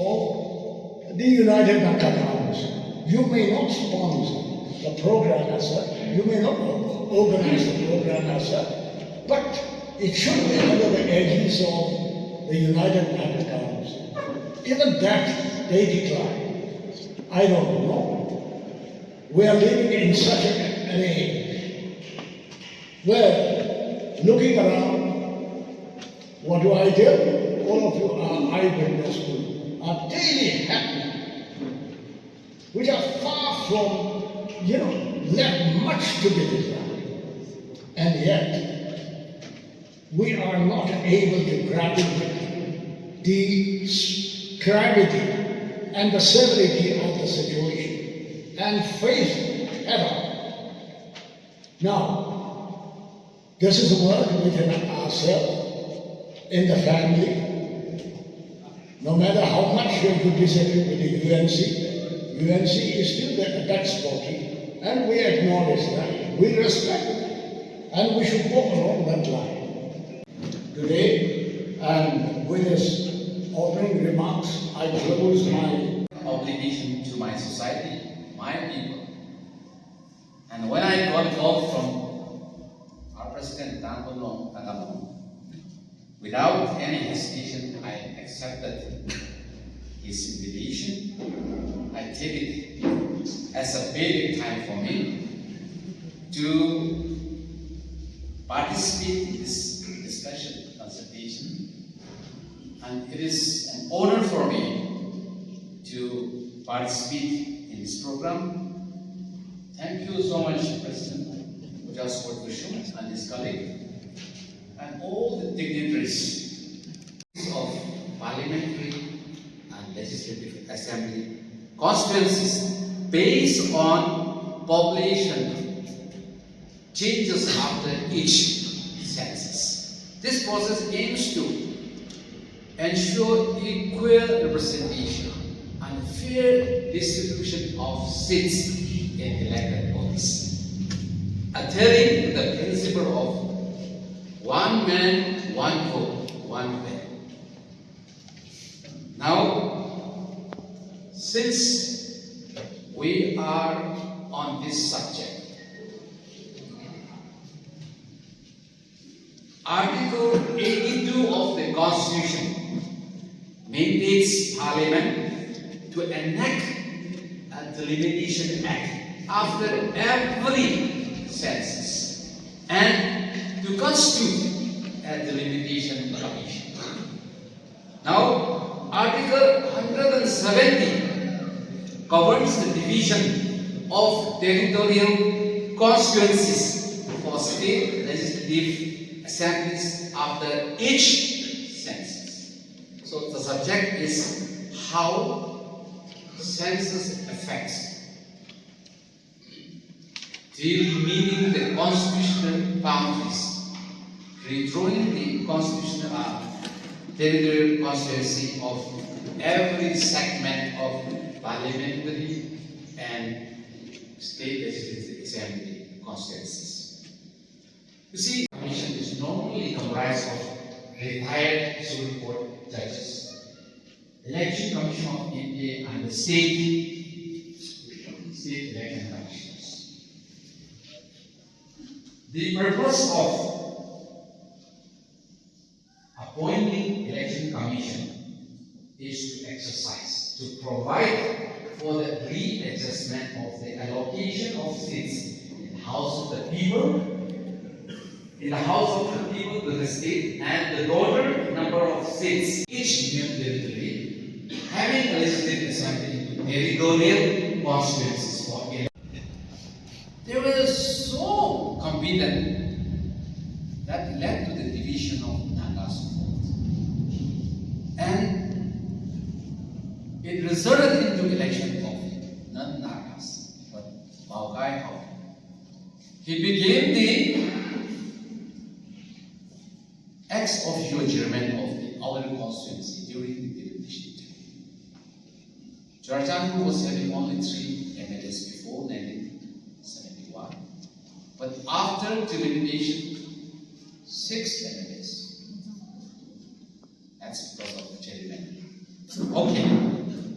of the United Naga Long. You may not sponsor the program as such, you may not organize the program as such, but it should be under the aegis of the United Naga Long. Even that, they decline. I don't know. We are living in such an age where, looking around, what do I do? All of you are eyewitnesses, are daily happening, which are far from, left much to be desired. And yet, we are not able to grapple with the gravity and the severity of the situation and face it head on. Now, this is work within ourselves, in the family. No matter how much you could disagree with the UNC is still the tax body, and we acknowledge that, we respect it, and we should walk along that line. Today, and with this opening remarks, I close my obligation to my society, my people. And when I got a call from our President Tangkhul Naga Long, without any hesitation, I accepted his invitation. I take it as a very time for me to participate in this discussion, consultation, and it is an honor for me to participate in this program. Thank you so much, President Bifurcation and his colleague, and all the dignitaries of parliamentary and legislative assembly constituencies based on population changes after each census. This process aims to ensure equal representation and fair distribution of seats in elected bodies, adhering to the principle of one man, one vote, one way. Now, since we are on this subject, Article 82 of the Constitution mandates Parliament to enact a Delimitation Act after every census and to constitute a Delimitation Commission. Now, Article 170 governs the division of territorial constituencies for state legislative assemblies after each census. So the subject is how census affects delimiting the constitutional boundaries, redrawing the constitutional territorial constituency of every segment of parliamentary and state legislative assembly constituencies. You see, the commission is normally comprised of retired Supreme Court judges, Election Commission of India, and the state election commissioners. The purpose of appointing election commission is to exercise, to provide for the readjustment of the allocation of seats in the House of the People, to the state, and the total number of seats each new territory, having a legislative assembly into territorial constituencies for election. They were so competent that led to the division of Naga's vote. And it resulted into election of non-Nagas, but Baogai Hao. He became the ex-officio chairman of the our constituency during the delimitation. Tangkhul was having only 3 MLAs before 1971, but after delimitation, 6 MLAs. That's because of the chairman. Okay.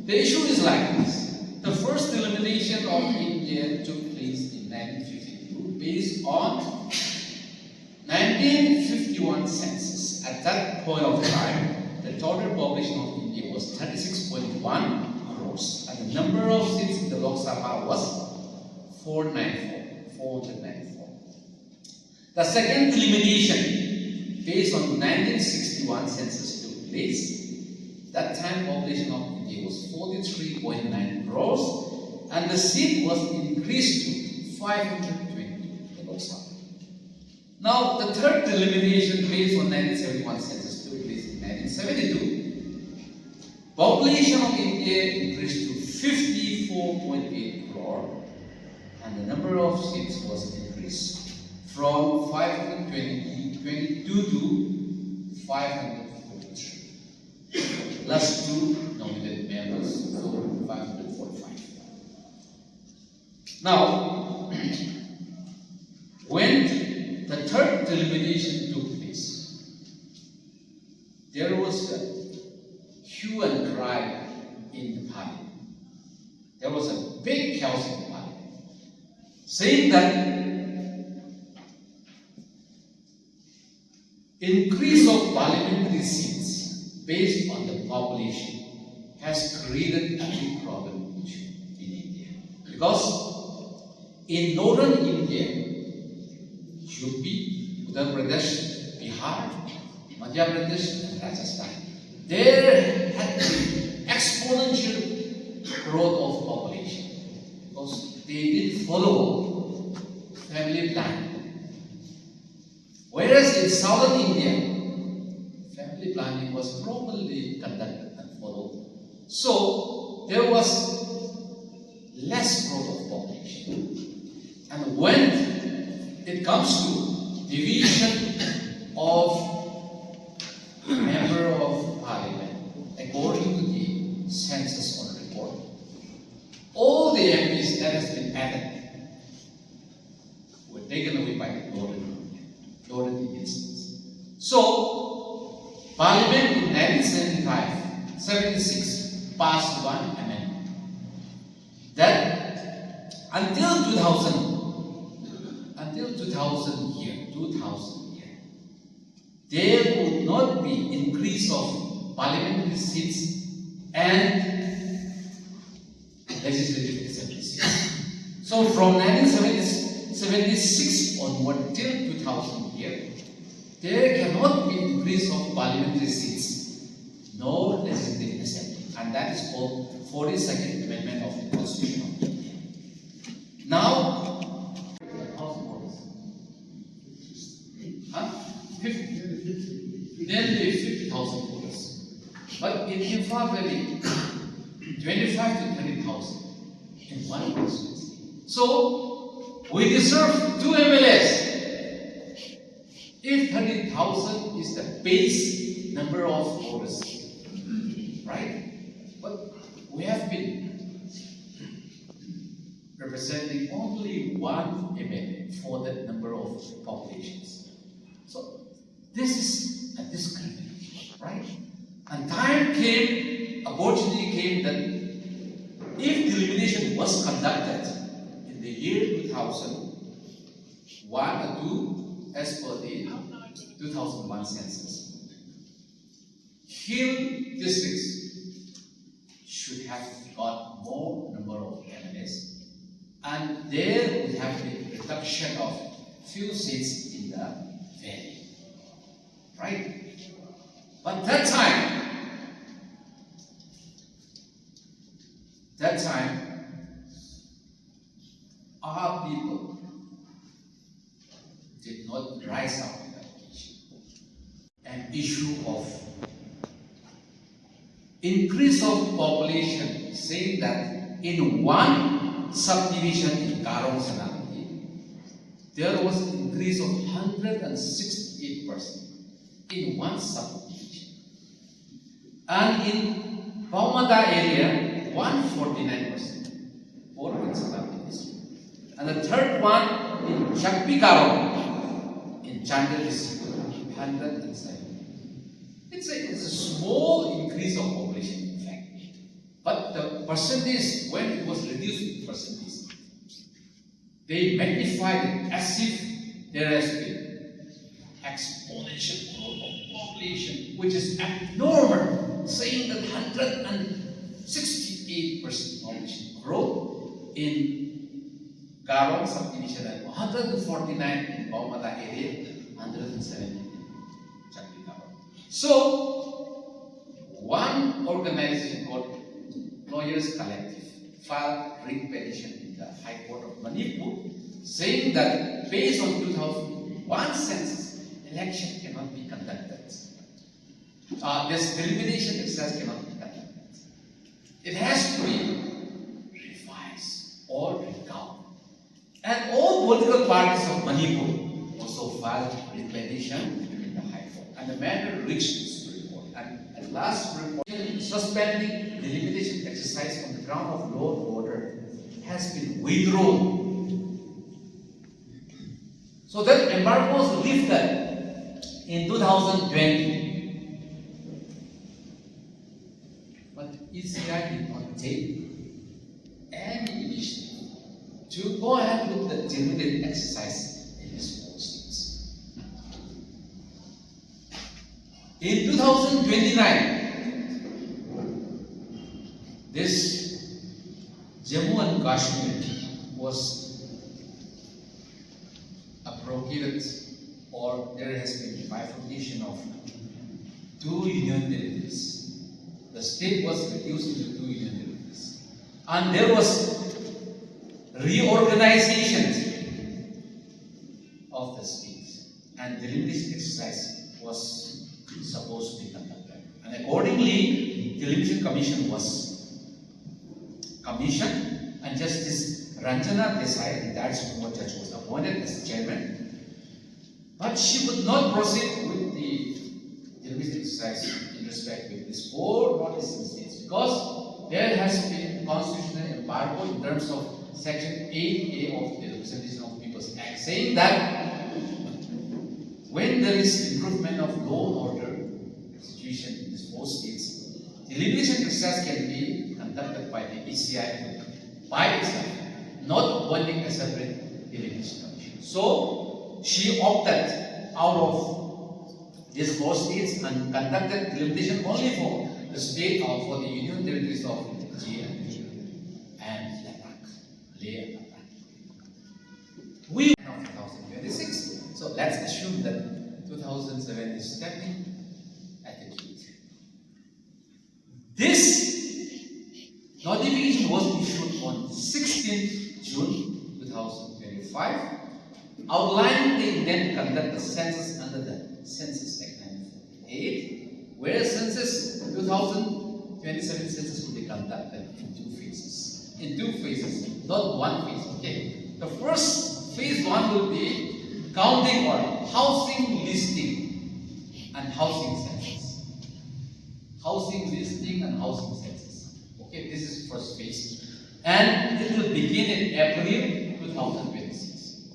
The issue is like this. The first delimitation of India took place in 1952 based on 1951 census. At that point of time, the total population of India was 36.1 crores, and the number of seats in the Lok Sabha was 494. The second delimitation based on 1961 census took place. That time population of India was 43.9 crores, and the seat was increased to 520 in the Lok Sabha. Now, the third delimitation based on 1971 census took place in 1972. Population of India increased to 54.8 crore, and the number of seats was increased from 522 to 543. Plus 2 nominated members, so 545. Now, when the third delimitation took place, there was a hue and cry in the parliament. There was a big chaos in the parliament, saying that increase of parliamentary seats based on the population has created a big problem in India. Because in northern India, UP, Uttar Pradesh, Bihar, Madhya Pradesh, and Rajasthan, there had been exponential growth of population because they did follow family planning. Whereas in southern India, family planning was properly conducted and followed. So there was less growth of population. And when it comes to division of member of parliament, according to the census on report, all the MPs that has been added were taken away by the northern Indian states. So, Parliament in 1976 passed one amendment that until 2000 year, there would not be increase of parliamentary seats and legislative assembly seats. So from 1976 onward till 2000 year, there cannot be increase of parliamentary seats, no legislative assembly, and that is called 42nd Amendment of the Constitution of India. Now, nearly 50,000 voters. But in Imphal Valley, 25 to 30,000 in one constituency. So, we deserve 2 MLAs. If 30,000 is the base number of voters, right? But we have been representing only 1 MLA for that number of populations. So, this is a discrimination, right? And time came, opportunity came that if delimitation was conducted in the year 2001 or 2, as per the 2001 census, hill districts should have got more number of MLAs, and there would have been reduction of few seats in the valley. Right? But that time, our people did not rise up in that issue. An issue of increase of population, saying that in one subdivision in Karong Sanamati, there was an increase of 168% in one subdivision. And in Paumada area, 149%, for Sanamati district. And the third one in Chakpi Karong, in Chandel district, 107. It's a small increase of population, in fact. But the percentage, when it was reduced with percentage, they magnified it as if there has been exponential growth of population, which is abnormal, saying that 168% population growth in Garong subdivision and 149 in Baumata area, 170 in Chakri Garong. So, one organization called Lawyers Collective filed writ petition in the High Court of Manipur, saying that based on 2001 census, election cannot be conducted. This delimitation exercise cannot be conducted. It has to be revised or recounted. And all political parties of Manipur also filed writ petition in the High Court. And the matter reached this report. And at last report, suspending the delimitation exercise on the ground of law and order has been withdrawn. So that embargo was lifted in 2020. But ECI did not take any initiative to go ahead with the delimitation exercise in these 4 states. In 2029, this Jammu and Kashmir was abrogated, or there has been bifurcation of 2 union territories. The state was reduced into 2 union territories. And there was reorganization of the states, and the delimitation exercise was supposed to be conducted. And accordingly, the Delimitation Commission was commissioned, and Justice Ranjana Desai, the retired Supreme Court judge, was appointed as chairman. But she would not proceed with the delimitation exercise in respect with these 4 northeastern states, because there has been constitutional embargo in terms of Section 8A of the Representation of People's Act, saying that when there is improvement of law and order situation in these 4 states, the delimitation exercise can be conducted by the ECI by itself, not appointing a separate delimitation commission. So she opted out of these 4 states and conducted delimitation only for the state or for the union territories of JNU and Ladakh. We of 2026. So let's assume that 2007 is stepping at the gate. This notification was issued on 16th June 2025, outlining the intent to conduct the census under the Census Act 1948, where census 2027 census will be conducted in 2 phases. In 2 phases, not 1 phase. Okay. The first phase 1 will be counting or housing listing and housing census. Housing listing and housing census. Okay, this is first phase. And it will begin in April 2026.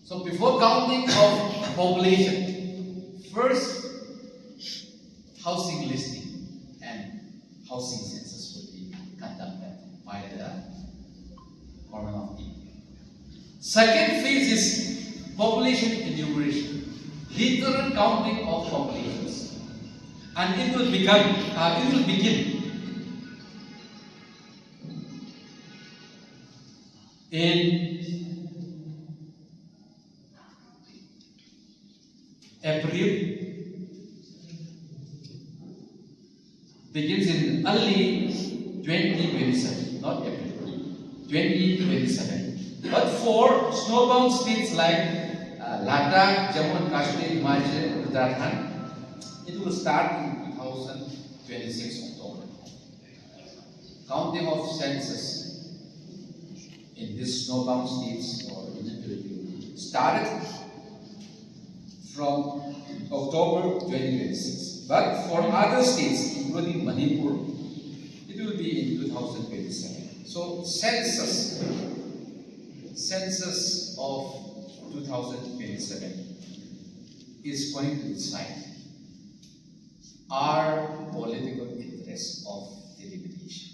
So before counting of population, first housing listing and housing census will be conducted by the Government of India. Second phase is population enumeration, literal counting of populations, and it will begin in April, begins in early 2027, not April, 2027. But for snowbound states like Ladakh, Jammu and Kashmir, Himachal, Uttarakhand, it will start in 2026 October. Counting of census in these snowbound states or union territory started from October 2026. But for other states, including Manipur, it will be in 2027. So census of 2027 is going to decide our political interest of delimitation.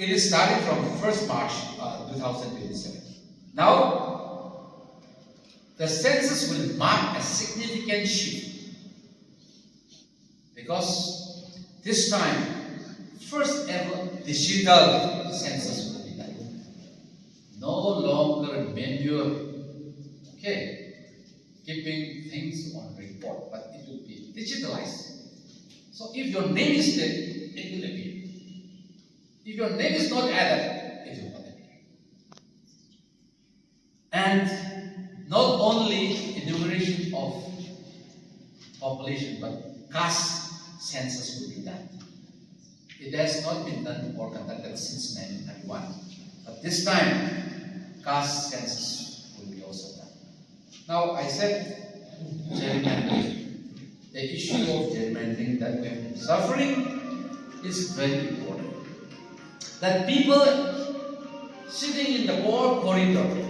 It is starting from 1st March 2027. Now, the census will mark a significant shift because this time, first ever digital census will be done. No longer manual, keeping things on report, but it will be digitalized. So if your name is there, it will appear. If your name is not added, it will not appear. And not only enumeration of population, but caste census will be done. It has not been done or conducted since 1931. But this time, caste census will be also done. Now, I said gerrymandering. The issue of gerrymandering that we have been suffering is very important. That people sitting in the poor corridor,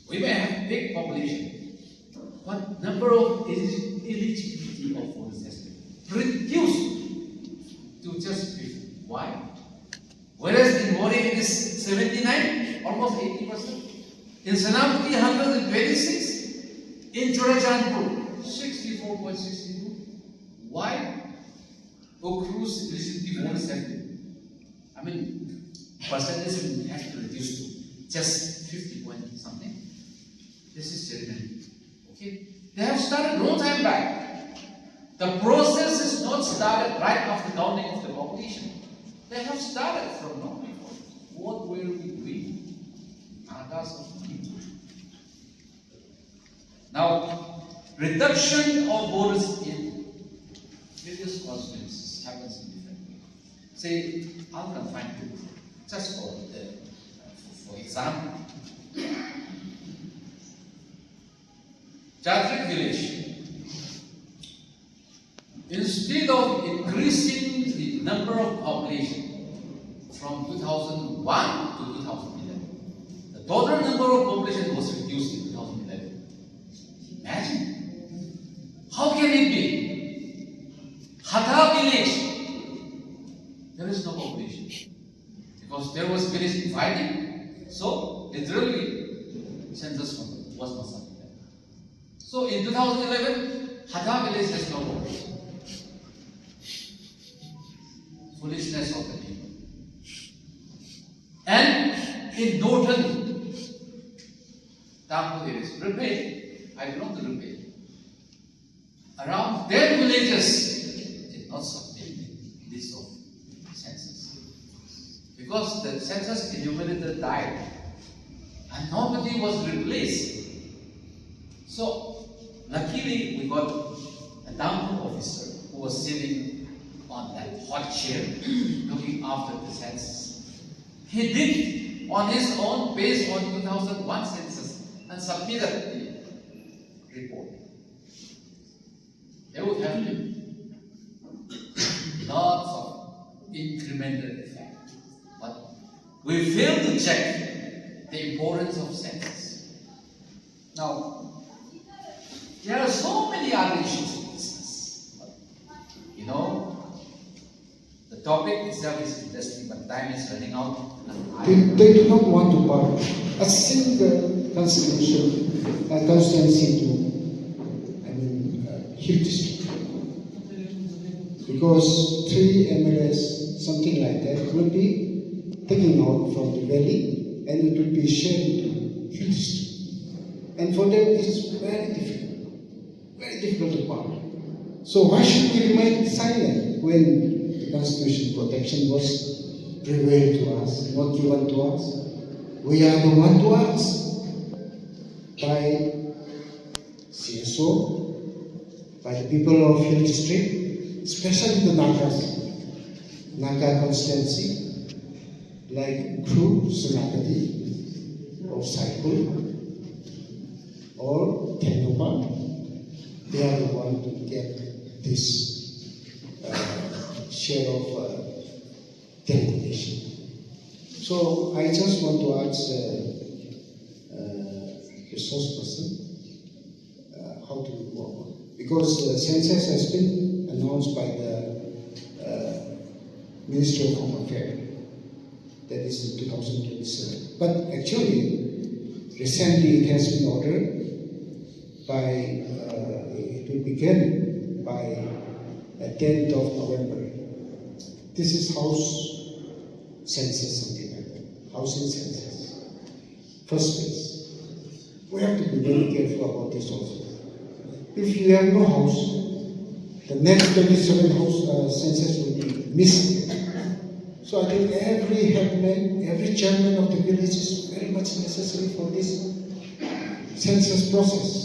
we may have big population, but number of eligibility of voters has been reduced to just 50. Why? Whereas in voting it is 79, almost 80%. In Senamuti, 126. In Chorachandpur, 64.62. Why? Okrus recently voters have been, percentage has to reduce to just 50 point something. This is gerrymandering. Okay? They have started no time back. The process is not started right after counting of the population. They have started from long before. What were we doing? Nagas of Manipur. Now, reduction of voters in various constituencies happens in different ways. Say, I'll confine you just for example. Jatrik village, instead of increasing the number of population from 2001 to 2011, the total number of population was reduced in 2011. Imagine, how can it be? Hatha village, there is no population because there was village dividing. So literally, census was not something. So in 2011, Hatha village has no population. Foolishness of the people. And in Norton, Tangkhul area is prepared. I belong to prepared. Around 10 villages did not submit this of census. Because the census enumerator died and nobody was replaced. So, luckily we got a Tangkhul officer who was sitting on that hot chair looking after the census. He did on his own based on 2001 census and submitted the report. There would have been lots of incremental effect. But we failed to check the importance of census. Now, there are so many other issues in business. You know, the topic itself is interesting, but time is running out. They do not want to borrow a single constituency to, Hill District. Because 3 MLS, something like that, will be taken out from the valley and it will be shared to Hill District. And for them, it's very difficult to borrow. So why should we remain silent when the constitutional protection was revealed to us, not given to us? We are the one to ask by CSO, by the people of Hill District, especially the Naga constituency, like Kru Sunapati of Saikul or Tenyopa. They are the one to get this share of Delimitation. So I just want to ask resource person how to work, because the census has been announced by the Ministry of Home Affairs. that is in 2027. But actually, recently it has been ordered by, it will begin by 10th of November. This is house census, something like that. Housing census. First place. We have to be very careful about this also. If you have no house, the next 27 house census will be missing. So I think every headman, every chairman of the village is very much necessary for this census process.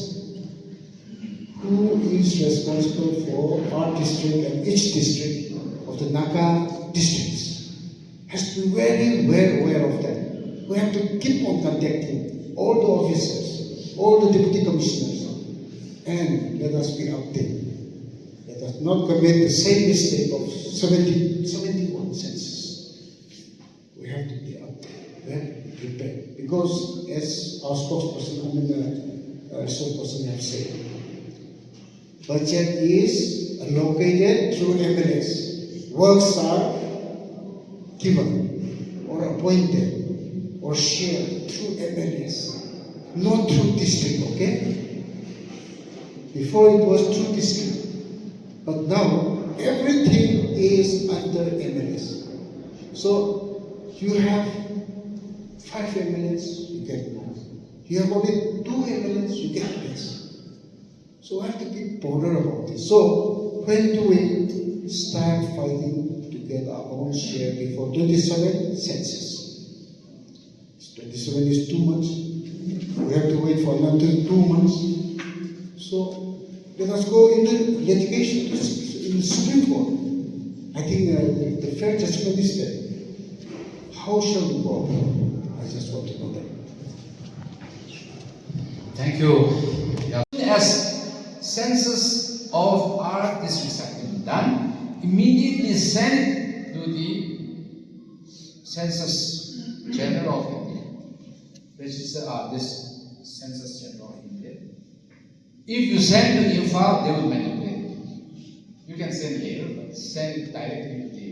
Who is responsible for our district and each district of the Naga districts has to be very well aware of that. We have to keep on contacting all the officers, all the deputy commissioners, and let us be updated. Let us not commit the same mistake of 71 census. We have to be updated, well prepared. Because as our spokesperson, resource person have said, budget is allocated through MLS. Works are given or appointed or shared through MLS, not through district, okay? Before it was through district, but now everything is under MLS. So you have 5 MLS, you get more. You have only 2 MLS, you get less. So we have to be bolder about this. So when do we start fighting to get our own share before 27 census? 27 is too much. We have to wait for another 2 months. So let us go into litigation in the Supreme Court. I think the fair judgment is there. How shall we go? I just want to know that. Thank you. As census of our districts have been done, immediately send it to the Census General of India. This Census General of India. If you send to Imphal, they will manipulate it. You can send later, but send it directly to the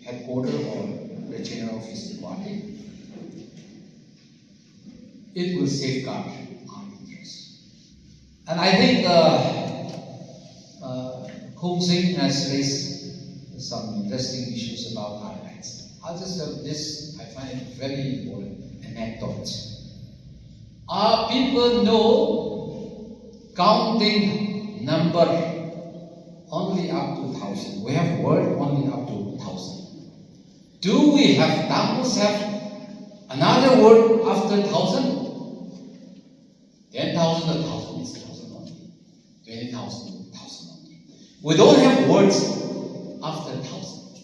headquarters or the General Office Department. It will safeguard our interests. And I think Khun Singh has raised some interesting issues about our rights. I'll just tell this, I find it very important anecdote. Our people know counting number only up to 1,000. We have word only up to 1,000. Do we have Tangkhul have another word after 1,000? 10,000 or 1,000 is 1,000 only. 20,000, 1,000 only. We don't have words after 1,000.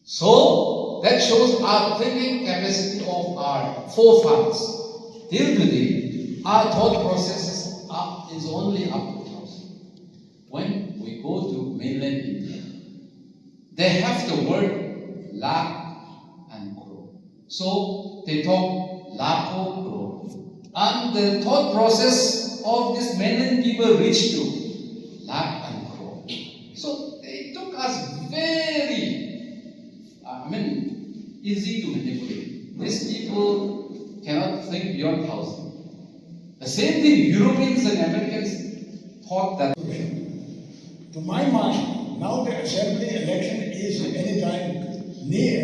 So that shows our thinking capacity of our forefathers. Till today, our thought process is only up to 1,000. When we go to mainland India, they have the word lakh and crore. So they talk lakho crore. And the thought process of this mainland people reached to lakh and crore. So they took us very, easy to manipulate. These people cannot think beyond 1,000. The same thing, Europeans and Americans thought that. To my mind, now the assembly election is anytime near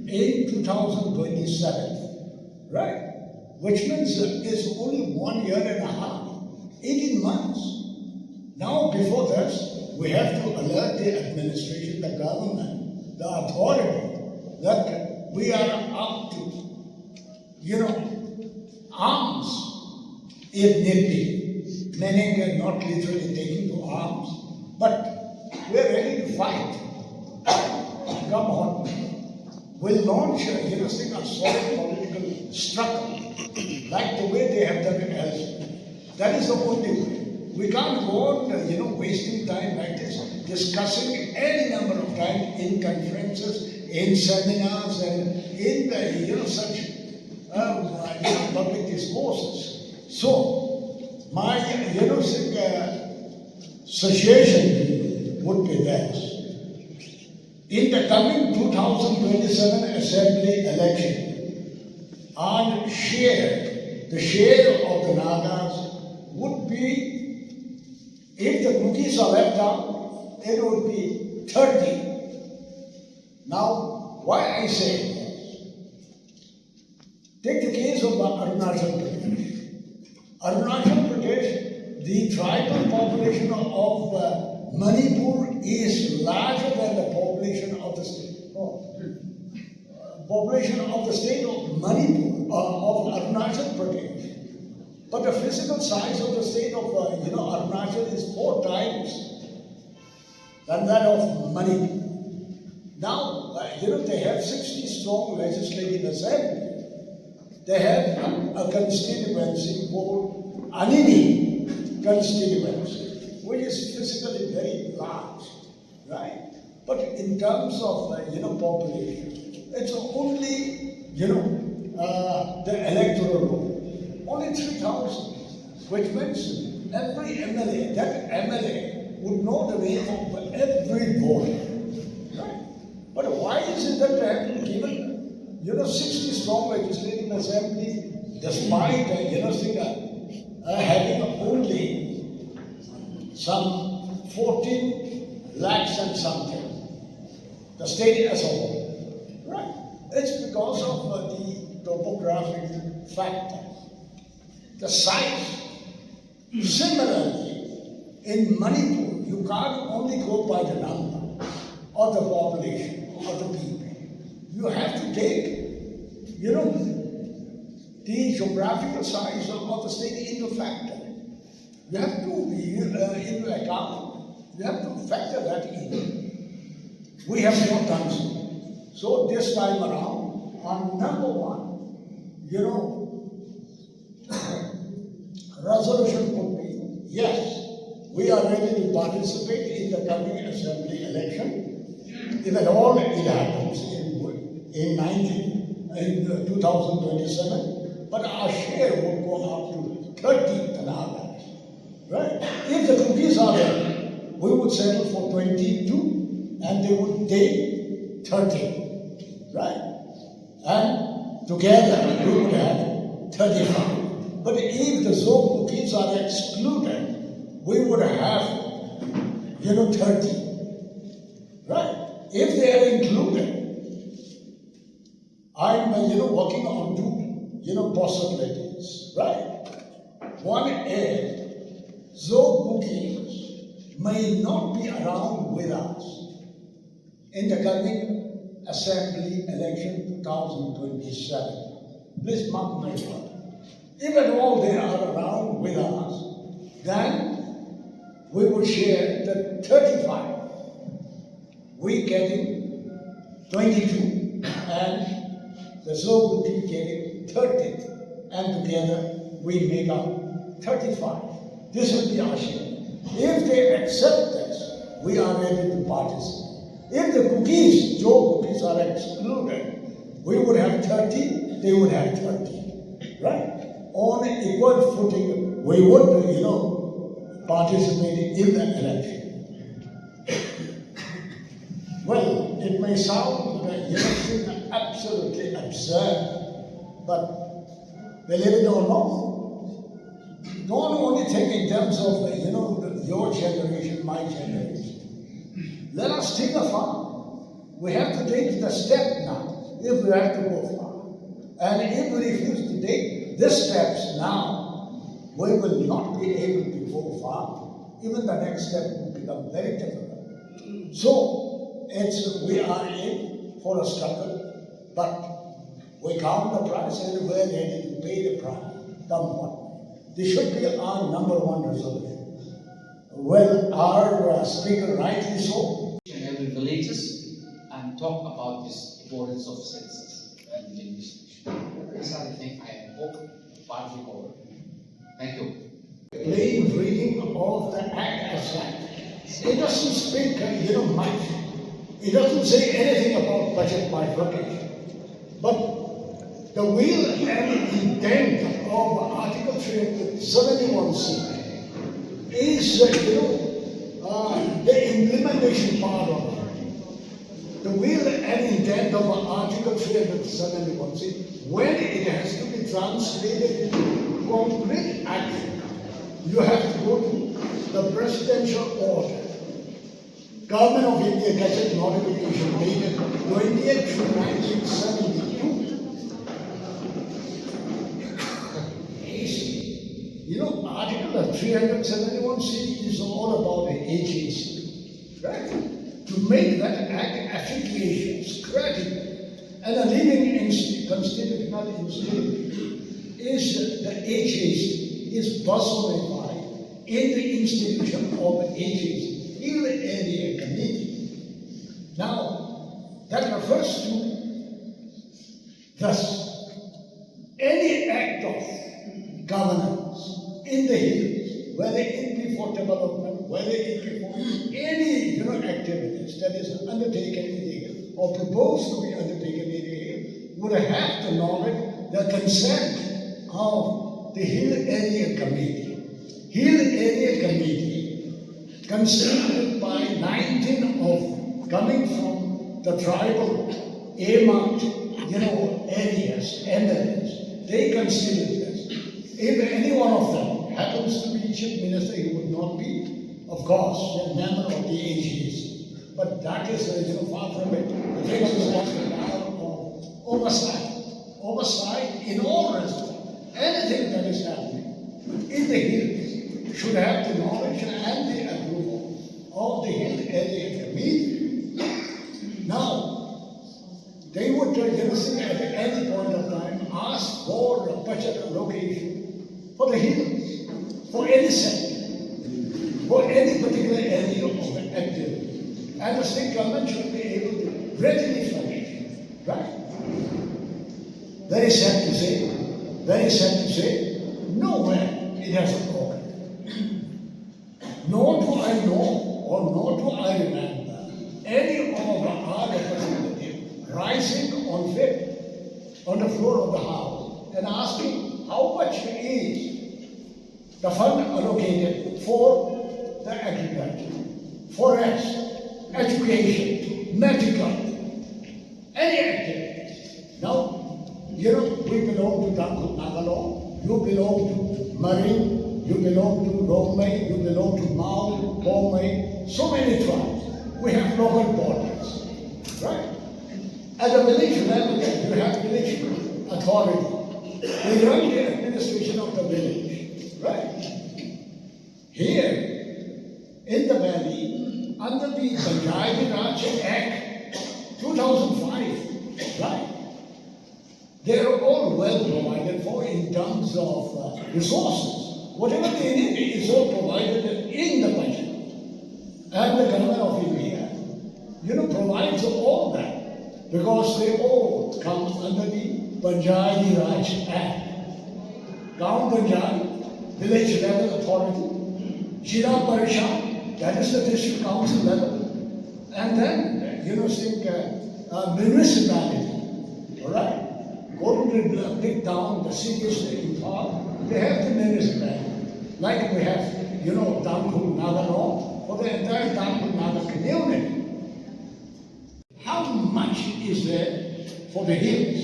in 2027, right? Which means it's only 1 year and a half, 18 months. Now before this, we have to alert the administration, the government, the authority, that we are up to, arms, if need be. Meaning not literally taking to arms, but we are ready to fight. Come on. We'll launch a solid political struggle, like the way they have done it elsewhere. That is the only way. We can't go on, wasting time like this, discussing any number of times in conferences, in seminars, and in the, such public discourses. So, my suggestion would be this. in the coming 2027 assembly election, and the share of the Nagas would be, if the cookies are left out, it would be 30. Now, why I say this? Take the case of Arunachal Pradesh. Arunachal Pradesh, the tribal population of Manipur is larger than the population of the state. Population of the state of Manipur, of Arunachal Pradesh. But the physical size of the state of Arunachal is 4 times than that of Manipur. Now, they have 60 strong legislative assembly. They have a constituency called Anini constituency, which is physically very large, right? But in terms of population, it's only the electoral roll, only 3,000, which means every MLA, that MLA would know the name of every voter, right? But why is it that they have been given 60 strong legislative assembly, despite having only some 14 lakhs and something, the state as a whole, right? It's because of the topographic factor, the size. Similarly, in Manipur, you can't only go by the number of the population of the people. You have to take, the geographical size of the state into factor. You have to into account. You have to factor that in. We have not done so. So this time around, on number one, resolution would be, yes, we are ready to participate in the coming assembly election, if at all it happens in 2027, but our share would go up to 30 Nagas, right? If the cookies are there, we would settle for 22 and they would take 30, right? And together we would have 35. But if the Zoe cookies are excluded, we would have, 30, right? If they are included, I'm, working on two, possibilities, right? One is, Zoe cookies may not be around with us in the coming assembly election 2027. Please mark my word. If at all they are around with us, then we will share the 35. We getting 22 and the Zoe will be getting 30, and together we make up 35. This will be our share. If they accept this, we are ready to participate. If the cookies, Joe cookies, are excluded, we would have 30, they would have 30, right? On equal footing, we would, participate in the election. Well, it may sound, absolutely absurd, but believe it or not, don't only think in terms of, your generation, my generation. Let us think afar. We have to take the step now, if we have to go far. And if we refuse to take these steps now, we will not be able to go far. Even the next step will become very difficult. So, we are in for a struggle, but we count the price and we're ready to pay the price. Come what. This should be our number one resolution. Well, our speaker rightly so. In every villages and talk about this importance of census and delimitation. These are the things I hope partly cover. Thank you. Plain reading of the act as such. It doesn't speak, much. It doesn't say anything about budget bifurcation. But the will and intent of Article 371C is, the implementation part of it. the will and intent of Article 371, see, when it has to be translated into concrete action, you have to go to the presidential order. Government of India Gazette notification dated 28th June 1972. You know, Article 371C is all about the agency, right? To make that act efficacious, credible, and a living constitution, not institution, is the agency is personified in the institution of the agency, Hill Area Committee. Now, that refers to, thus, any act of governance in the hills, whether it be for development, whether it be for any activities that is undertaken in the hill or proposed to be undertaken in the hill, would have to knowledge the consent of the Hill Area Committee. Hill Area Committee, constituted by 19 of coming from the tribal earmarked, areas, entities, they constitute this. If any one of them happens to be chief minister, he would not be, of course, a member of the agency. But that is far from it. The thing is of oversight in all respects. Anything that is happening in the hills should have the knowledge and the approval of the Hill Area Committee. Now, they would at any point of time ask for a budget allocation for the hills, for any sector, for any particular area of activity. And the state government should be able to readily furnish, right? Very sad to say, nowhere it has a problem. Nor do I know, or nor do I remember, any of our representatives rising on the floor of the House and asking how much is the fund allocated for the agriculture, forest, education, medical, any activities. Now, we belong to Tangkhul Naga Long, you belong to Marine, you belong to Romay, you belong to Mau, Pomay, so many tribes. We have local bodies, right? At the village level, you have village authority. They run the administration of the village, right? Here, in the valley, under the Panchayati Raj Act 2005, right? They are all well provided for in terms of resources. Whatever they need is all provided in the budget. And the government of India, provides all that because they all come under the Panchayati Raj Act. Town Panchayat, village level authority, Jila Parishad, that is the district council level, and then, municipality, all right? Go to the big town, the cities in town, they have the municipality. Like we have, Tangkhul Naga Long for the entire Tangkhul Naga community. How much is there for the hills?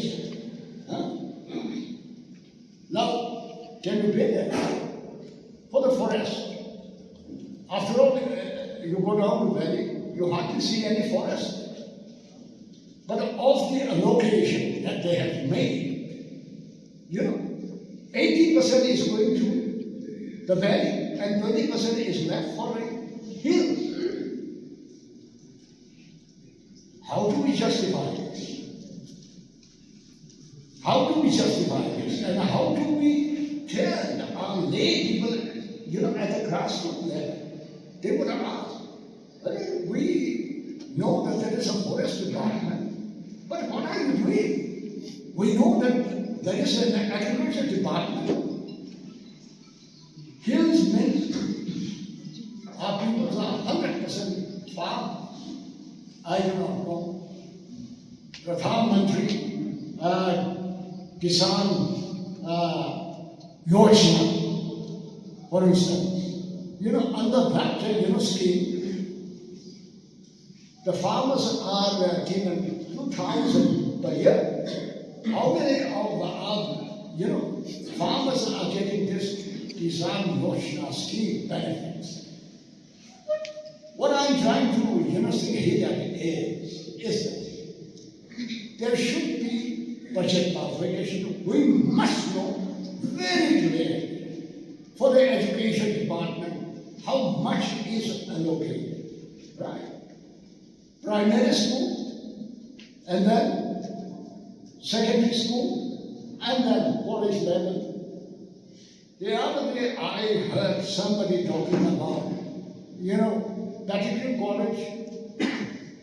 Huh? Now, can you pay that? For the forest. After all, you go down the valley, you hardly see any forest. But of the allocation that they have made, 80% is going to the valley and 20% is left for the hills. How do we justify this? How do we justify this? And how do we tell our lay people, at the grassroots level? They would have asked, we know that there is a forest department, but what are you doing? We know that there is an agriculture department. Hills means our people are 100% farm. I do not know. Pradhan Mantri, Kisan Yojana, for instance. Under that scheme, The farmers are given 2,000 per year. How many of farmers are getting this Kisan Yoshna scheme benefits? What I'm trying to say here is that there should be budget bifurcation. We must know very clearly for the education department how much is allocated, right? Primary school, and then secondary school, and then college level. The other day I heard somebody talking about, Technical college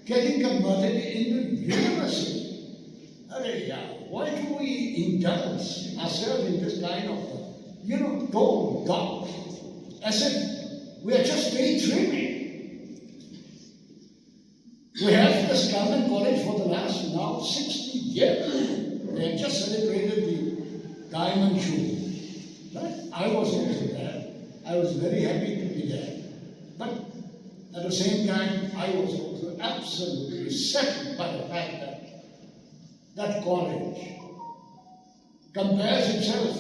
getting converted into university. Why do we indulge ourselves in this kind of, tone talk? As if we are just daydreaming. We have this government college for the last now 60 years. They have just celebrated the Diamond Jubilee. Right? I was also there. I was very happy to be there. But at the same time, I was also absolutely saddened by the fact that that college compares itself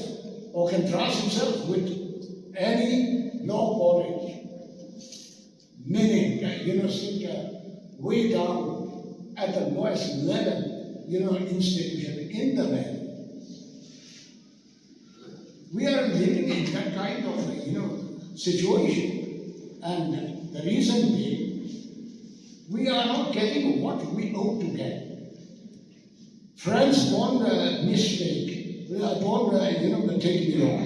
or contrasts itself with any law college, meaning, way down at the lowest level, institution in the land. We are living in that kind of, situation, and the reason being, we are not getting what we ought to get. Friends, don't mistake. Don't take me wrong.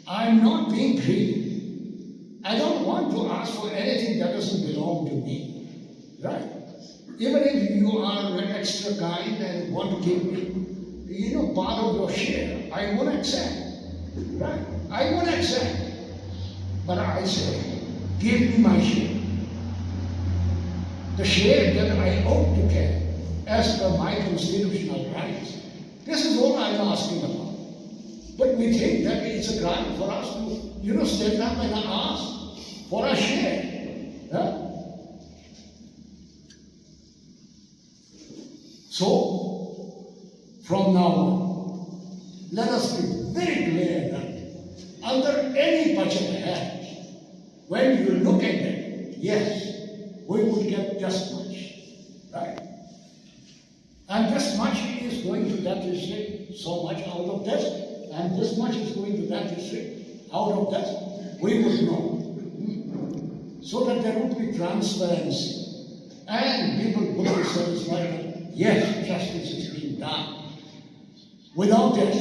I'm not being greedy. I don't want to ask for anything that doesn't belong to me. Right? Even if you are extra kind and want to give me, part of your share, I won't accept. Right? I won't accept. But I say, give me my share. The share that I ought to get as per my constitutional rights. This is all I'm asking about. But we think that it's a crime for us to, stand up and ask for a share. Yeah? So, from now on, let us be very clear that under any budget head, when you look at it, yes, we will get just much, right? And this much is going to that district, so much out of this, and this much is going to that district, out of that, we would know. So that there would be transparency, and people would be satisfied that, yes, justice is being done. Without this,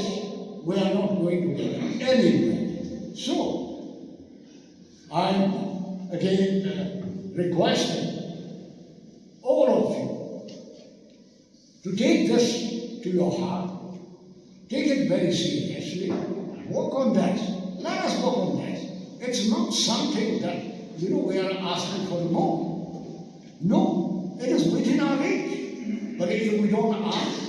we are not going to get anywhere. So, I'm again requesting all of you to take this to your heart, take it very seriously, work on that. Let us work on that. It's not something that, we are asking for more. No, it is within our reach. But if we don't ask,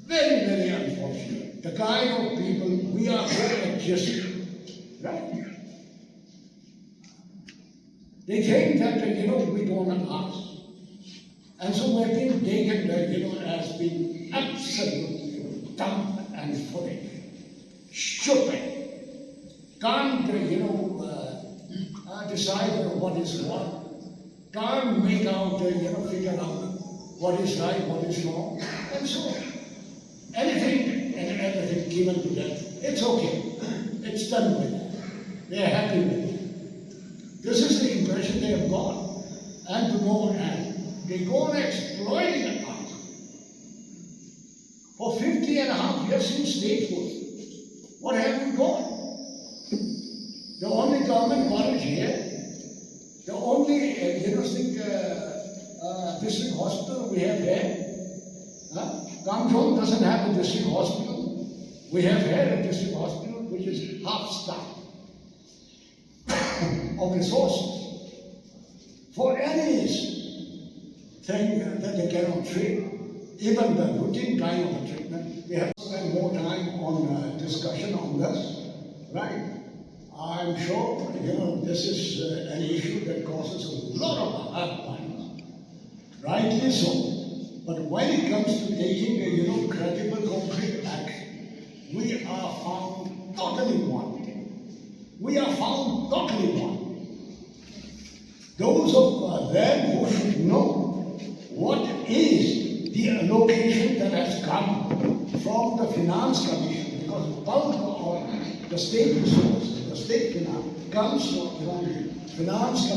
very, very unfortunate. The kind of people we are adjusting, right? They think that, we don't ask. And so we're being taken, as being absolutely dumb and foolish, stupid. Can't, decide what is what. Can't make out, figure out what is right, what is wrong, and so on. Anything and everything given to them, it's okay. It's done with it. They're happy with it. This is the impression they have got. And to go and they go on exploiting it now. For 50.5 years in statehood, what have we got? The only government college here, the only district hospital we have here. Tangkhul doesn't have a district hospital. We have here a district hospital which is half staffed of resources. For any thing that they cannot treat, even the routine kind of treatment, they have to spend more time on discussion on this, right? I I'm sure, this is an issue that causes a lot of heartburn. Rightly so. But when it comes to taking a, credible, concrete action, we are found totally wanting. We are found totally wanting. Those of them who should know what is the allocation that has come from the Finance Commission, because bulk of the state resources, the state finance, comes from the Finance Commission.